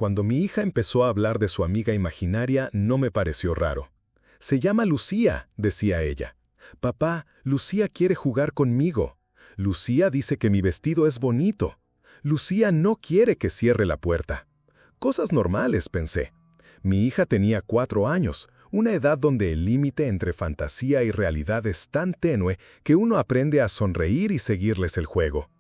Cuando mi hija empezó a hablar de su amiga imaginaria, no me pareció raro. «Se llama Lucía», decía ella. «Papá, Lucía quiere jugar conmigo. Lucía dice que mi vestido es bonito. Lucía no quiere que cierre la puerta». Cosas normales, pensé. Mi hija tenía 4 años, una edad donde el límite entre fantasía y realidad es tan tenue que uno aprende a sonreír y seguirles el juego.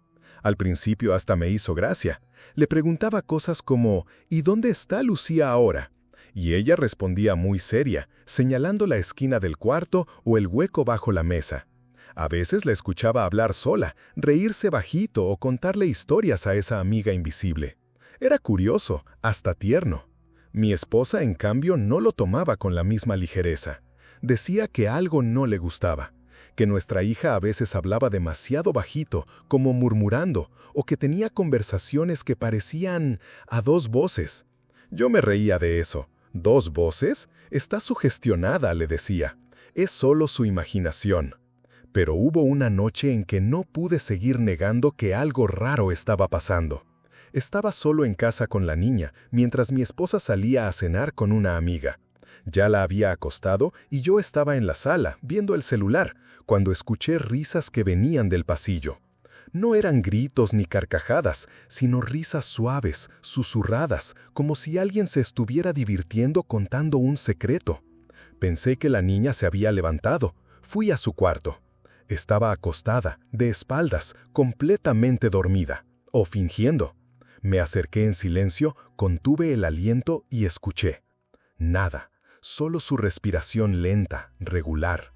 Al principio hasta me hizo gracia. Le preguntaba cosas como «¿Y dónde está Lucía ahora?». Y ella respondía muy seria, señalando la esquina del cuarto o el hueco bajo la mesa. A veces la escuchaba hablar sola, reírse bajito o contarle historias a esa amiga invisible. Era curioso, hasta tierno. Mi esposa, en cambio, no lo tomaba con la misma ligereza. Decía que algo no le gustaba, que nuestra hija a veces hablaba demasiado bajito, como murmurando, o que tenía conversaciones que parecían a 2 voces. Yo me reía de eso. «¿2 voces? Está sugestionada», le decía. «Es solo su imaginación». Pero hubo una noche en que no pude seguir negando que algo raro estaba pasando. Estaba solo en casa con la niña, mientras mi esposa salía a cenar con una amiga. Ya la había acostado y yo estaba en la sala, viendo el celular, cuando escuché risas que venían del pasillo. No eran gritos ni carcajadas, sino risas suaves, susurradas, como si alguien se estuviera divirtiendo contando un secreto. Pensé que la niña se había levantado. Fui a su cuarto. Estaba acostada, de espaldas, completamente dormida, o fingiendo. Me acerqué en silencio, contuve el aliento y escuché. Nada, solo su respiración lenta, regular.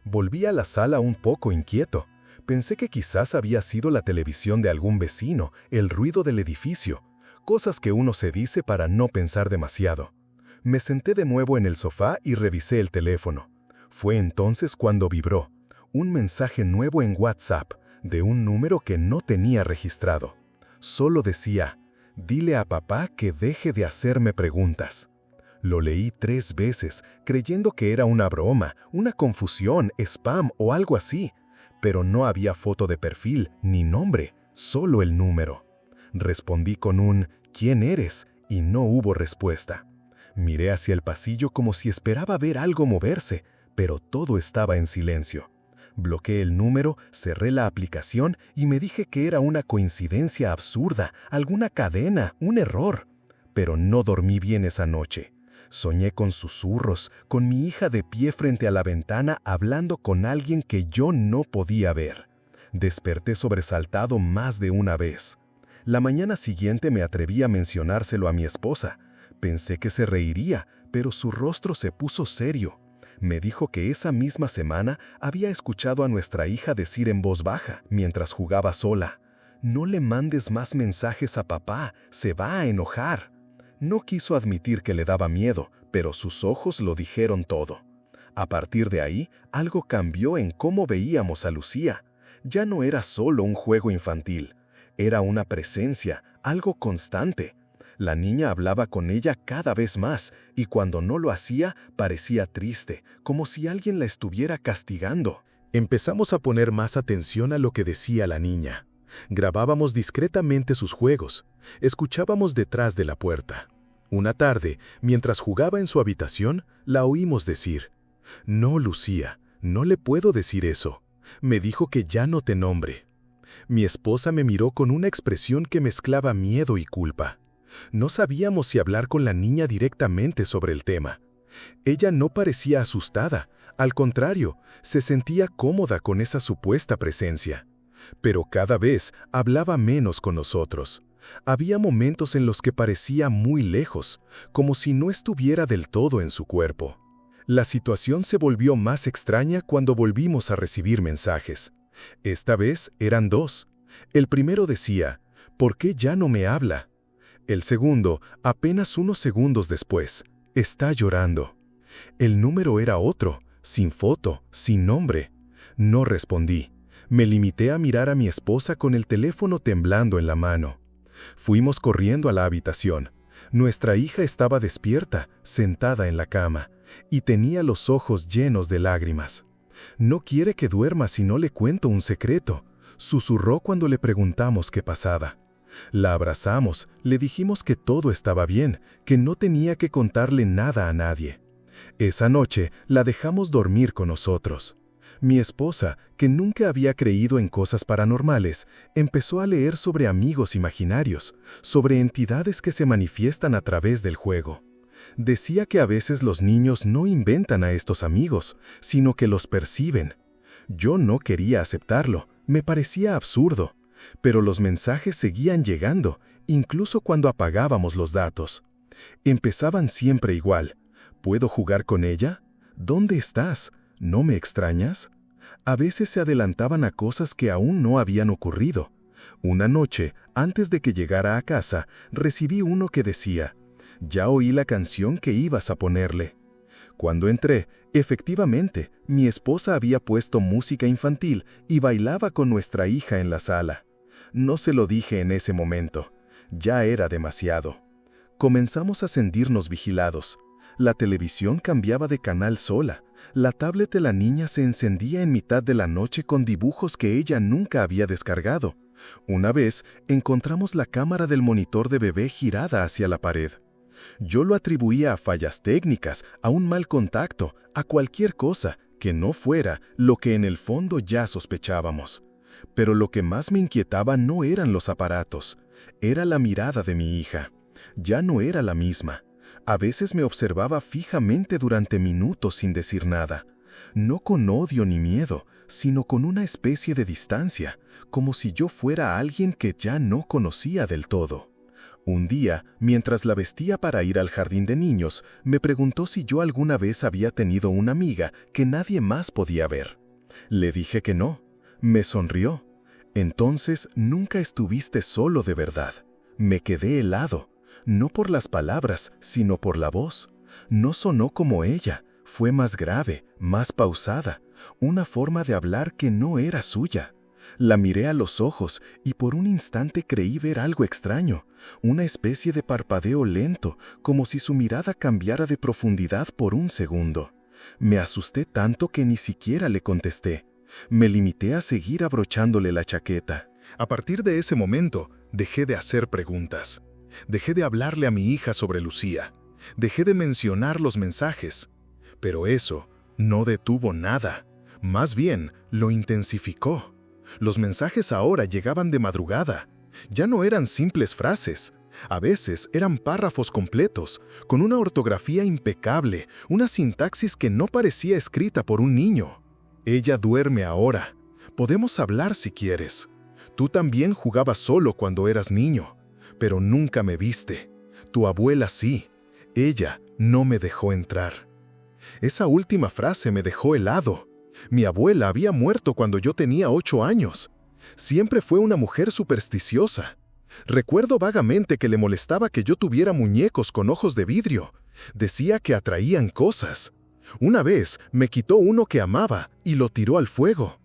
Volví a la sala un poco inquieto. Pensé que quizás había sido la televisión de algún vecino, el ruido del edificio, cosas que uno se dice para no pensar demasiado. Me senté de nuevo en el sofá y revisé el teléfono. Fue entonces cuando vibró. Un mensaje nuevo en WhatsApp, de un número que no tenía registrado. Solo decía, «Dile a papá que deje de hacerme preguntas». Lo leí 3 veces, creyendo que era una broma, una confusión, spam o algo así. Pero no había foto de perfil, ni nombre, solo el número. Respondí con un «¿Quién eres?», y no hubo respuesta. Miré hacia el pasillo como si esperaba ver algo moverse, pero todo estaba en silencio. Bloqueé el número, cerré la aplicación y me dije que era una coincidencia absurda, alguna cadena, un error. Pero no dormí bien esa noche. Soñé con susurros, con mi hija de pie frente a la ventana hablando con alguien que yo no podía ver. Desperté sobresaltado más de una vez. La mañana siguiente me atreví a mencionárselo a mi esposa. Pensé que se reiría, pero su rostro se puso serio. Me dijo que esa misma semana había escuchado a nuestra hija decir en voz baja, mientras jugaba sola, «No le mandes más mensajes a papá, se va a enojar». No quiso admitir que le daba miedo, pero sus ojos lo dijeron todo. A partir de ahí, algo cambió en cómo veíamos a Lucía. Ya no era solo un juego infantil. Era una presencia, algo constante. La niña hablaba con ella cada vez más, y cuando no lo hacía, parecía triste, como si alguien la estuviera castigando. Empezamos a poner más atención a lo que decía la niña. Grabábamos discretamente sus juegos. Escuchábamos detrás de la puerta. Una tarde, mientras jugaba en su habitación, la oímos decir, «No, Lucía, no le puedo decir eso. Me dijo que ya no te nombre». Mi esposa me miró con una expresión que mezclaba miedo y culpa. No sabíamos si hablar con la niña directamente sobre el tema. Ella no parecía asustada, al contrario, se sentía cómoda con esa supuesta presencia. Pero cada vez hablaba menos con nosotros. Había momentos en los que parecía muy lejos, como si no estuviera del todo en su cuerpo. La situación se volvió más extraña cuando volvimos a recibir mensajes. Esta vez eran 2. El primero decía, «¿Por qué ya no me habla?». El segundo, apenas unos segundos después, «Está llorando». El número era otro, sin foto, sin nombre. No respondí. Me limité a mirar a mi esposa con el teléfono temblando en la mano. Fuimos corriendo a la habitación. Nuestra hija estaba despierta, sentada en la cama, y tenía los ojos llenos de lágrimas. «No quiere que duerma si no le cuento un secreto», susurró cuando le preguntamos qué pasaba. La abrazamos, le dijimos que todo estaba bien, que no tenía que contarle nada a nadie. Esa noche la dejamos dormir con nosotros. Mi esposa, que nunca había creído en cosas paranormales, empezó a leer sobre amigos imaginarios, sobre entidades que se manifiestan a través del juego. Decía que a veces los niños no inventan a estos amigos, sino que los perciben. Yo no quería aceptarlo, me parecía absurdo, pero los mensajes seguían llegando, incluso cuando apagábamos los datos. Empezaban siempre igual. ¿Puedo jugar con ella? ¿Dónde estás? ¿No me extrañas? A veces se adelantaban a cosas que aún no habían ocurrido. Una noche, antes de que llegara a casa, recibí uno que decía: «Ya oí la canción que ibas a ponerle». Cuando entré, efectivamente, mi esposa había puesto música infantil y bailaba con nuestra hija en la sala. No se lo dije en ese momento. Ya era demasiado. Comenzamos a sentirnos vigilados. La televisión cambiaba de canal sola. La tablet de la niña se encendía en mitad de la noche con dibujos que ella nunca había descargado. Una vez, encontramos la cámara del monitor de bebé girada hacia la pared. Yo lo atribuía a fallas técnicas, a un mal contacto, a cualquier cosa que no fuera lo que en el fondo ya sospechábamos. Pero lo que más me inquietaba no eran los aparatos, era la mirada de mi hija. Ya no era la misma. A veces me observaba fijamente durante minutos sin decir nada, no con odio ni miedo, sino con una especie de distancia, como si yo fuera alguien que ya no conocía del todo. Un día, mientras la vestía para ir al jardín de niños, me preguntó si yo alguna vez había tenido una amiga que nadie más podía ver. Le dije que no. Me sonrió. Entonces, nunca estuviste solo de verdad. Me quedé helado. No por las palabras, sino por la voz. No sonó como ella, fue más grave, más pausada, una forma de hablar que no era suya. La miré a los ojos y por un instante creí ver algo extraño, una especie de parpadeo lento, como si su mirada cambiara de profundidad por un segundo. Me asusté tanto que ni siquiera le contesté. Me limité a seguir abrochándole la chaqueta. A partir de ese momento, dejé de hacer preguntas. Dejé de hablarle a mi hija sobre Lucía. Dejé de mencionar los mensajes. Pero eso no detuvo nada. Más bien, lo intensificó. Los mensajes ahora llegaban de madrugada. Ya no eran simples frases. A veces eran párrafos completos, con una ortografía impecable, una sintaxis que no parecía escrita por un niño. Ella duerme ahora. Podemos hablar si quieres. Tú también jugabas solo cuando eras niño. Pero nunca me viste. Tu abuela sí. Ella no me dejó entrar. Esa última frase me dejó helado. Mi abuela había muerto cuando yo tenía 8 años. Siempre fue una mujer supersticiosa. Recuerdo vagamente que le molestaba que yo tuviera muñecos con ojos de vidrio. Decía que atraían cosas. Una vez me quitó uno que amaba y lo tiró al fuego.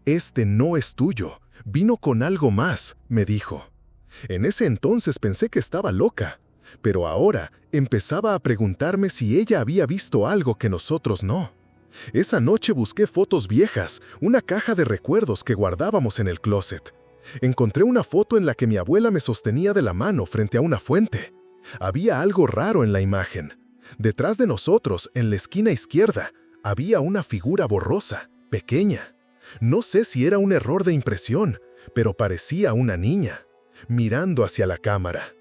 «Este no es tuyo. Vino con algo más», me dijo. En ese entonces pensé que estaba loca, pero ahora empezaba a preguntarme si ella había visto algo que nosotros no. Esa noche busqué fotos viejas, una caja de recuerdos que guardábamos en el closet. Encontré una foto en la que mi abuela me sostenía de la mano frente a una fuente. Había algo raro en la imagen. Detrás de nosotros, en la esquina izquierda, había una figura borrosa, pequeña. No sé si era un error de impresión, pero parecía una niña, mirando hacia la cámara.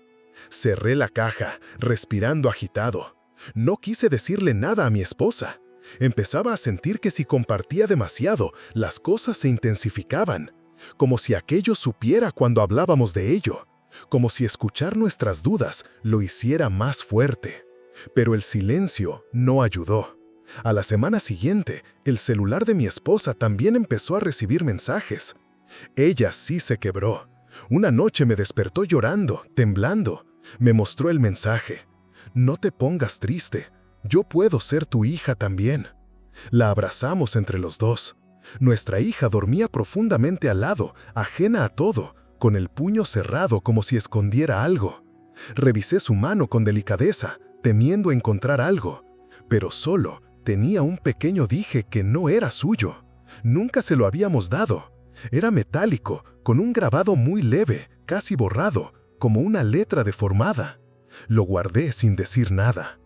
Cerré la caja, respirando agitado. No quise decirle nada a mi esposa. Empezaba a sentir que si compartía demasiado, las cosas se intensificaban. Como si aquello supiera cuando hablábamos de ello. Como si escuchar nuestras dudas lo hiciera más fuerte. Pero el silencio no ayudó. A la semana siguiente, el celular de mi esposa también empezó a recibir mensajes. Ella sí se quebró. Una noche me despertó llorando, temblando. Me mostró el mensaje. «No te pongas triste. Yo puedo ser tu hija también». La abrazamos entre los dos. Nuestra hija dormía profundamente al lado, ajena a todo, con el puño cerrado como si escondiera algo. Revisé su mano con delicadeza, temiendo encontrar algo, pero solo tenía un pequeño dije que no era suyo. Nunca se lo habíamos dado. Era metálico, con un grabado muy leve, casi borrado, como una letra deformada. Lo guardé sin decir nada.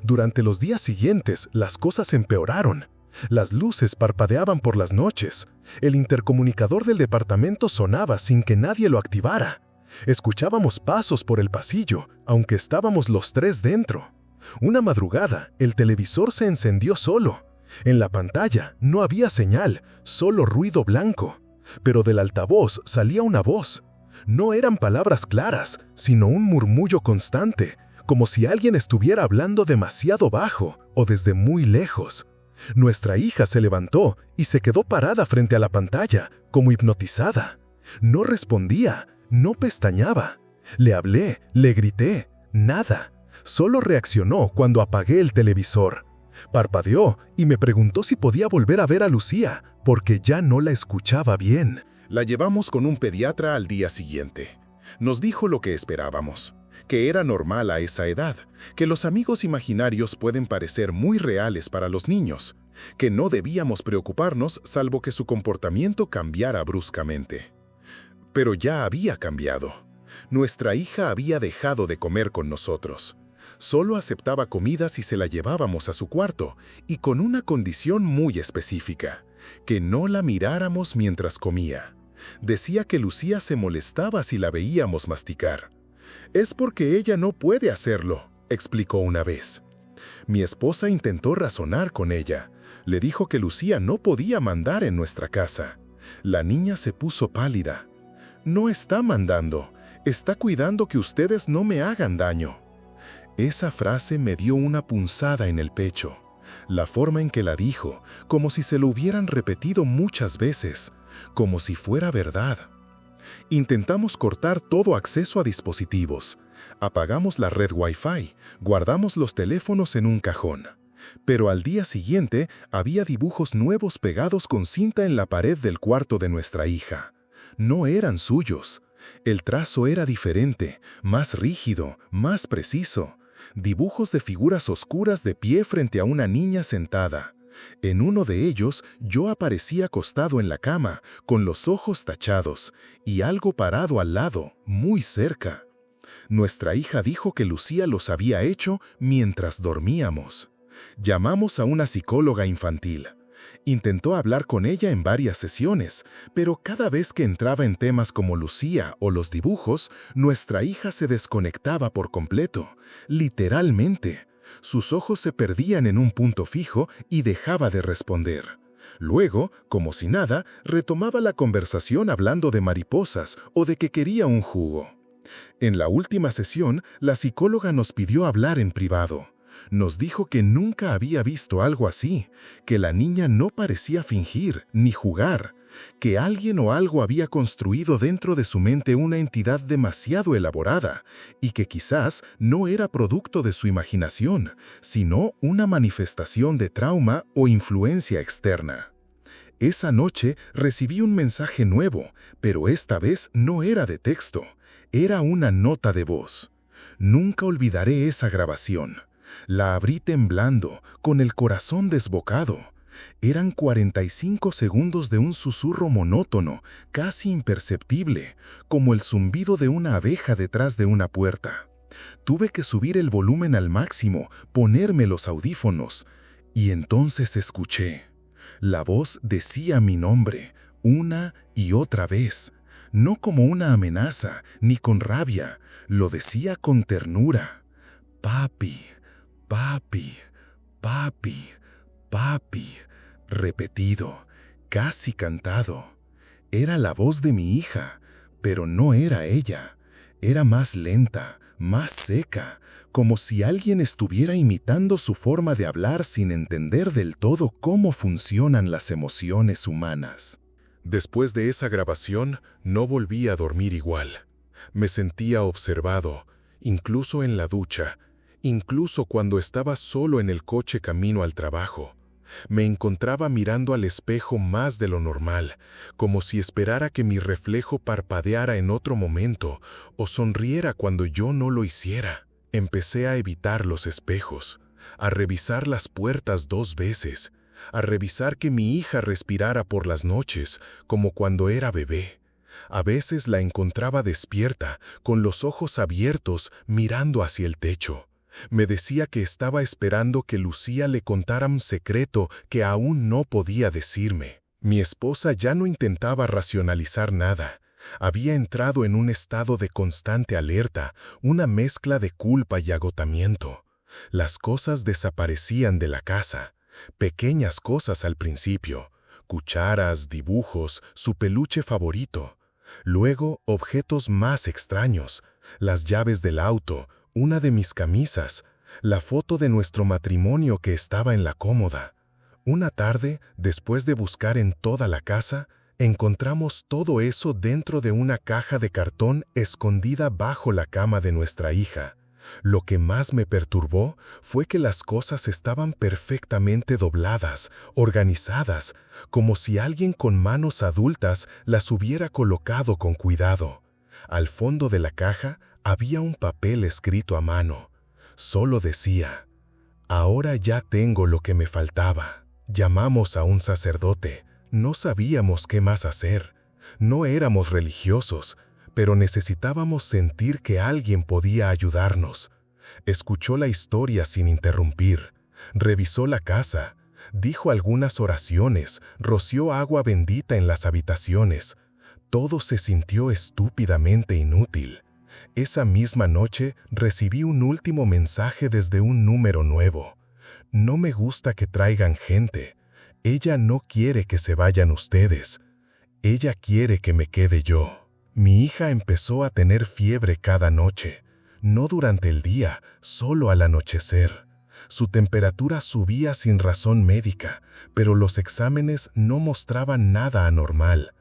Durante los días siguientes, las cosas empeoraron. Las luces parpadeaban por las noches. El intercomunicador del departamento sonaba sin que nadie lo activara. Escuchábamos pasos por el pasillo, aunque estábamos los tres dentro. Una madrugada, el televisor se encendió solo. En la pantalla no había señal, solo ruido blanco. Pero del altavoz salía una voz. No eran palabras claras, sino un murmullo constante, como si alguien estuviera hablando demasiado bajo o desde muy lejos. Nuestra hija se levantó y se quedó parada frente a la pantalla, como hipnotizada. No respondía, no pestañeaba. Le hablé, le grité, nada. Solo reaccionó cuando apagué el televisor. Parpadeó y me preguntó si podía volver a ver a Lucía, porque ya no la escuchaba bien. La llevamos con un pediatra al día siguiente. Nos dijo lo que esperábamos, que era normal a esa edad, que los amigos imaginarios pueden parecer muy reales para los niños, que no debíamos preocuparnos salvo que su comportamiento cambiara bruscamente. Pero ya había cambiado. Nuestra hija había dejado de comer con nosotros. Solo aceptaba comida si se la llevábamos a su cuarto, y con una condición muy específica, que no la miráramos mientras comía. Decía que Lucía se molestaba si la veíamos masticar. «Es porque ella no puede hacerlo», explicó una vez. Mi esposa intentó razonar con ella. Le dijo que Lucía no podía mandar en nuestra casa. La niña se puso pálida. «No está mandando, está cuidando que ustedes no me hagan daño». Esa frase me dio una punzada en el pecho. La forma en que la dijo, como si se lo hubieran repetido muchas veces, como si fuera verdad. Intentamos cortar todo acceso a dispositivos. Apagamos la red Wi-Fi, guardamos los teléfonos en un cajón. Pero al día siguiente había dibujos nuevos pegados con cinta en la pared del cuarto de nuestra hija. No eran suyos. El trazo era diferente, más rígido, más preciso. Dibujos de figuras oscuras de pie frente a una niña sentada. En uno de ellos, yo aparecía acostado en la cama, con los ojos tachados, y algo parado al lado, muy cerca. Nuestra hija dijo que Lucía los había hecho mientras dormíamos. Llamamos a una psicóloga infantil. Intentó hablar con ella en varias sesiones, pero cada vez que entraba en temas como Lucía o los dibujos, nuestra hija se desconectaba por completo, literalmente. Sus ojos se perdían en un punto fijo y dejaba de responder. Luego, como si nada, retomaba la conversación hablando de mariposas o de que quería un jugo. En la última sesión, la psicóloga nos pidió hablar en privado. Nos dijo que nunca había visto algo así, que la niña no parecía fingir ni jugar, que alguien o algo había construido dentro de su mente una entidad demasiado elaborada y que quizás no era producto de su imaginación, sino una manifestación de trauma o influencia externa. Esa noche recibí un mensaje nuevo, pero esta vez no era de texto, era una nota de voz. Nunca olvidaré esa grabación. La abrí temblando, con el corazón desbocado. Eran 45 segundos de un susurro monótono, casi imperceptible, como el zumbido de una abeja detrás de una puerta. Tuve que subir el volumen al máximo, ponerme los audífonos, y entonces escuché. La voz decía mi nombre, una y otra vez, no como una amenaza, ni con rabia, lo decía con ternura. «Papi, papi, papi, papi», repetido, casi cantado. Era la voz de mi hija, pero no era ella. Era más lenta, más seca, como si alguien estuviera imitando su forma de hablar sin entender del todo cómo funcionan las emociones humanas. Después de esa grabación, no volví a dormir igual. Me sentía observado, incluso en la ducha, incluso cuando estaba solo en el coche camino al trabajo. Me encontraba mirando al espejo más de lo normal, como si esperara que mi reflejo parpadeara en otro momento o sonriera cuando yo no lo hiciera. Empecé a evitar los espejos, a revisar las puertas 2 veces, a revisar que mi hija respirara por las noches, como cuando era bebé, A veces la encontraba despierta, con los ojos abiertos, mirando hacia el techo. Me decía que estaba esperando que Lucía le contara un secreto que aún no podía decirme. Mi esposa ya no intentaba racionalizar nada. Había entrado en un estado de constante alerta, una mezcla de culpa y agotamiento. Las cosas desaparecían de la casa. Pequeñas cosas al principio. Cucharas, dibujos, su peluche favorito. Luego, objetos más extraños. Las llaves del auto, una de mis camisas, la foto de nuestro matrimonio que estaba en la cómoda. Una tarde, después de buscar en toda la casa, encontramos todo eso dentro de una caja de cartón escondida bajo la cama de nuestra hija. Lo que más me perturbó fue que las cosas estaban perfectamente dobladas, organizadas, como si alguien con manos adultas las hubiera colocado con cuidado. Al fondo de la caja había un papel escrito a mano. Solo decía: «Ahora ya tengo lo que me faltaba». Llamamos a un sacerdote. No sabíamos qué más hacer. No éramos religiosos, pero necesitábamos sentir que alguien podía ayudarnos. Escuchó la historia sin interrumpir. Revisó la casa. Dijo algunas oraciones. Roció agua bendita en las habitaciones. Todo se sintió estúpidamente inútil. Esa misma noche recibí un último mensaje desde un número nuevo. «No me gusta que traigan gente. Ella no quiere que se vayan ustedes. Ella quiere que me quede yo». Mi hija empezó a tener fiebre cada noche. No durante el día, solo al anochecer. Su temperatura subía sin razón médica, pero los exámenes no mostraban nada anormal.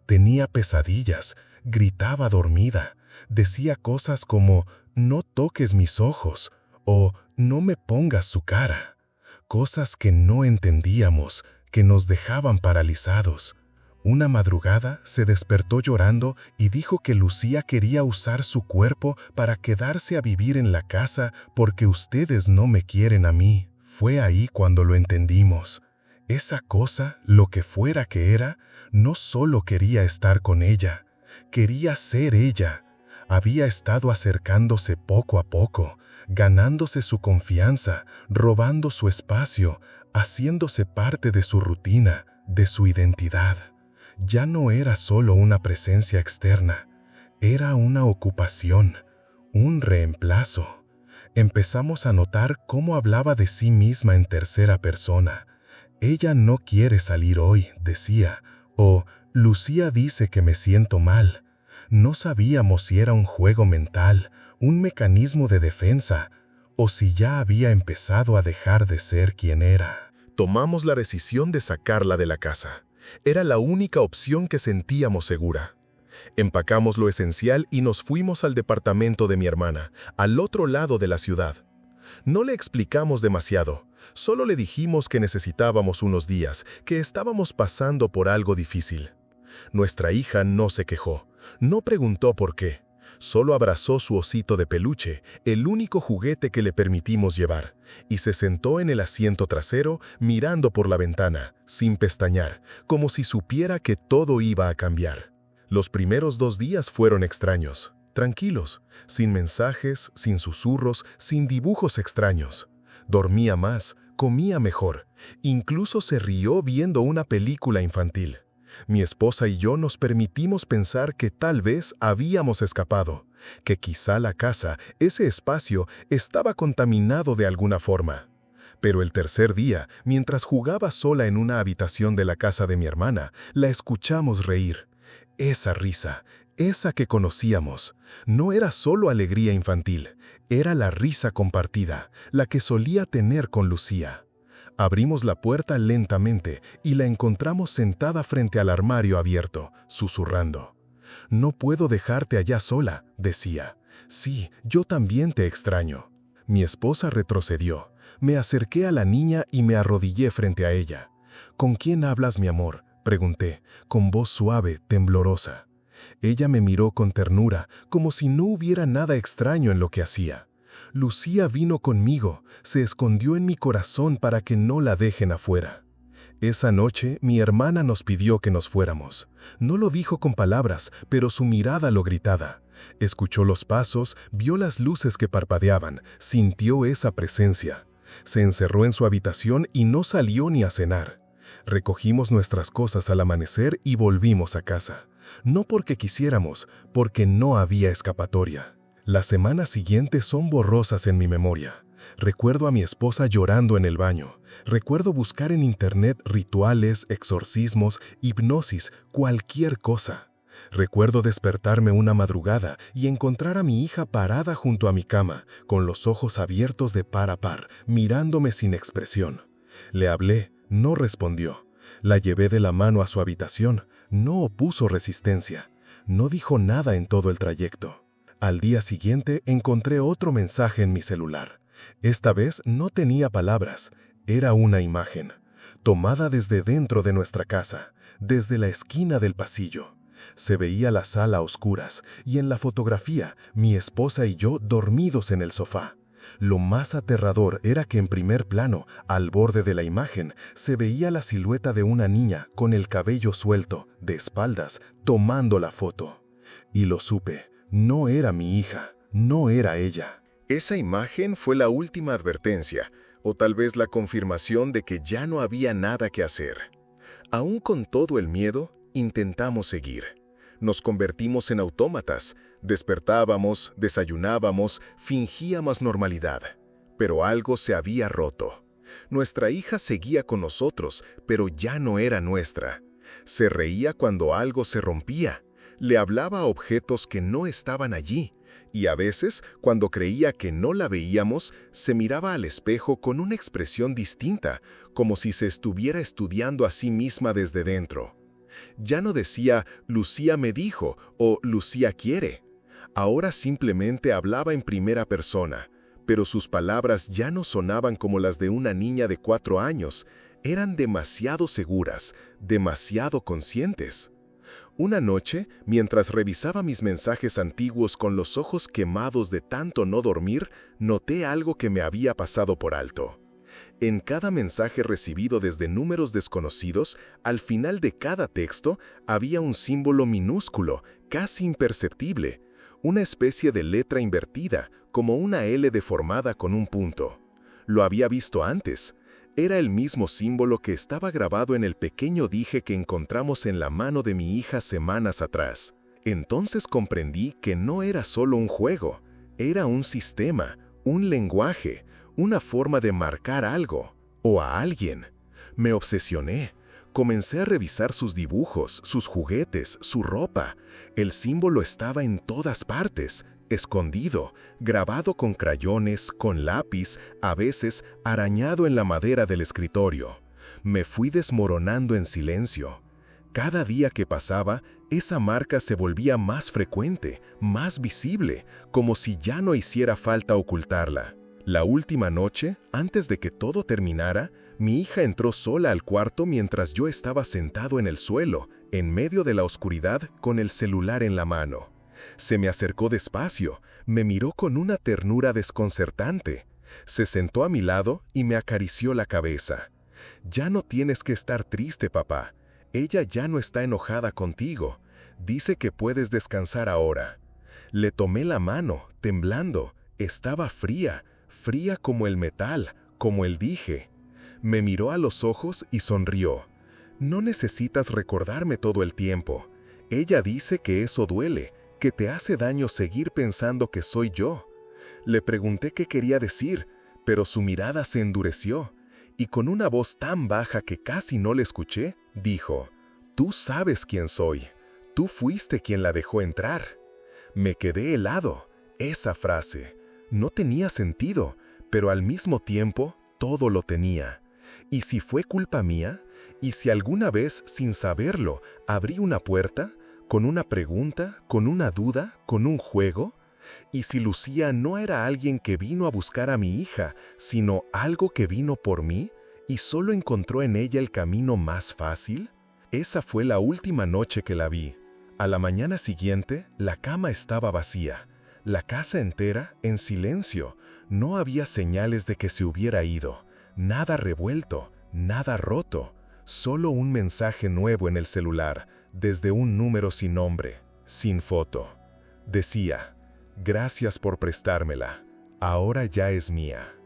Tenía pesadillas, gritaba dormida, decía cosas como «no toques mis ojos» o «no me pongas su cara». Cosas que no entendíamos, que nos dejaban paralizados. Una madrugada se despertó llorando y dijo que Lucía quería usar su cuerpo para quedarse a vivir en la casa porque ustedes no me quieren a mí. Fue ahí cuando lo entendimos. Esa cosa, lo que fuera que era, no solo quería estar con ella, quería ser ella. Había estado acercándose poco a poco, ganándose su confianza, robando su espacio, haciéndose parte de su rutina, de su identidad. Ya no era solo una presencia externa, era una ocupación, un reemplazo. Empezamos a notar cómo hablaba de sí misma en tercera persona. «Ella no quiere salir hoy», decía, o «Lucía dice que me siento mal». No sabíamos si era un juego mental, un mecanismo de defensa, o si ya había empezado a dejar de ser quien era. Tomamos la decisión de sacarla de la casa. Era la única opción que sentíamos segura. Empacamos lo esencial y nos fuimos al departamento de mi hermana, al otro lado de la ciudad. No le explicamos demasiado, solo le dijimos que necesitábamos unos días, que estábamos pasando por algo difícil. Nuestra hija no se quejó, no preguntó por qué, solo abrazó su osito de peluche, el único juguete que le permitimos llevar, y se sentó en el asiento trasero mirando por la ventana, sin pestañear, como si supiera que todo iba a cambiar. Los primeros 2 días fueron extraños, tranquilos, sin mensajes, sin susurros, sin dibujos extraños. Dormía más, comía mejor, incluso se rió viendo una película infantil. Mi esposa y yo nos permitimos pensar que tal vez habíamos escapado, que quizá la casa, ese espacio, estaba contaminado de alguna forma. Pero el tercer día, mientras jugaba sola en una habitación de la casa de mi hermana, la escuchamos reír. Esa risa, esa que conocíamos, no era solo alegría infantil, era la risa compartida, la que solía tener con Lucía. Abrimos la puerta lentamente y la encontramos sentada frente al armario abierto, susurrando. «No puedo dejarte allá sola», decía. «Sí, yo también te extraño». Mi esposa retrocedió. Me acerqué a la niña y me arrodillé frente a ella. «¿Con quién hablas, mi amor?», pregunté, con voz suave, temblorosa. Ella me miró con ternura, como si no hubiera nada extraño en lo que hacía. «Lucía vino conmigo, se escondió en mi corazón para que no la dejen afuera». Esa noche, mi hermana nos pidió que nos fuéramos. No lo dijo con palabras, pero su mirada lo gritaba. Escuchó los pasos, vio las luces que parpadeaban, sintió esa presencia. Se encerró en su habitación y no salió ni a cenar. Recogimos nuestras cosas al amanecer y volvimos a casa. No porque quisiéramos, porque no había escapatoria. Las semanas siguientes son borrosas en mi memoria. Recuerdo a mi esposa llorando en el baño. Recuerdo buscar en internet rituales, exorcismos, hipnosis, cualquier cosa. Recuerdo despertarme una madrugada y encontrar a mi hija parada junto a mi cama, con los ojos abiertos de par a par, mirándome sin expresión. Le hablé, no respondió. La llevé de la mano a su habitación, no opuso resistencia. No dijo nada en todo el trayecto. Al día siguiente encontré otro mensaje en mi celular. Esta vez no tenía palabras, era una imagen, tomada desde dentro de nuestra casa, desde la esquina del pasillo. Se veía la sala a oscuras y en la fotografía mi esposa y yo dormidos en el sofá. Lo más aterrador era que en primer plano, al borde de la imagen, se veía la silueta de una niña con el cabello suelto, de espaldas, tomando la foto. Y lo supe, no era mi hija, no era ella. Esa imagen fue la última advertencia, o tal vez la confirmación de que ya no había nada que hacer. Aún con todo el miedo, intentamos seguir. Nos convertimos en autómatas, despertábamos, desayunábamos, fingíamos normalidad. Pero algo se había roto. Nuestra hija seguía con nosotros, pero ya no era nuestra. Se reía cuando algo se rompía. Le hablaba a objetos que no estaban allí. Y a veces, cuando creía que no la veíamos, se miraba al espejo con una expresión distinta, como si se estuviera estudiando a sí misma desde dentro. Ya no decía, Lucía me dijo, o Lucía quiere. Ahora simplemente hablaba en primera persona, pero sus palabras ya no sonaban como las de una niña de 4 años, eran demasiado seguras, demasiado conscientes. Una noche, mientras revisaba mis mensajes antiguos con los ojos quemados de tanto no dormir, noté algo que me había pasado por alto. En cada mensaje recibido desde números desconocidos, al final de cada texto había un símbolo minúsculo, casi imperceptible, una especie de letra invertida, como una L deformada con un punto. Lo había visto antes. Era el mismo símbolo que estaba grabado en el pequeño dije que encontramos en la mano de mi hija semanas atrás. Entonces comprendí que no era solo un juego, era un sistema, un lenguaje, una forma de marcar algo, o a alguien. Me obsesioné. Comencé a revisar sus dibujos, sus juguetes, su ropa. El símbolo estaba en todas partes, escondido, grabado con crayones, con lápiz, a veces arañado en la madera del escritorio. Me fui desmoronando en silencio. Cada día que pasaba, esa marca se volvía más frecuente, más visible, como si ya no hiciera falta ocultarla. La última noche, antes de que todo terminara, mi hija entró sola al cuarto mientras yo estaba sentado en el suelo, en medio de la oscuridad, con el celular en la mano. Se me acercó despacio, me miró con una ternura desconcertante. Se sentó a mi lado y me acarició la cabeza. «Ya no tienes que estar triste, papá. Ella ya no está enojada contigo. Dice que puedes descansar ahora». Le tomé la mano, temblando. Estaba fría, fría como el metal, como el dije. Me miró a los ojos y sonrió. «No necesitas recordarme todo el tiempo. Ella dice que eso duele, que te hace daño seguir pensando que soy yo». Le pregunté qué quería decir, pero su mirada se endureció, y con una voz tan baja que casi no le escuché, dijo: «Tú sabes quién soy. Tú fuiste quien la dejó entrar». Me quedé helado. Esa frase no tenía sentido, pero al mismo tiempo todo lo tenía. ¿Y si fue culpa mía? ¿Y si alguna vez, sin saberlo, abrí una puerta? ¿Con una pregunta? ¿Con una duda? ¿Con un juego? ¿Y si Lucía no era alguien que vino a buscar a mi hija, sino algo que vino por mí y solo encontró en ella el camino más fácil? Esa fue la última noche que la vi. A la mañana siguiente, la cama estaba vacía. La casa entera en silencio. No había señales de que se hubiera ido. Nada revuelto, nada roto. Solo un mensaje nuevo en el celular, desde un número sin nombre, sin foto. Decía, gracias por prestármela, ahora ya es mía.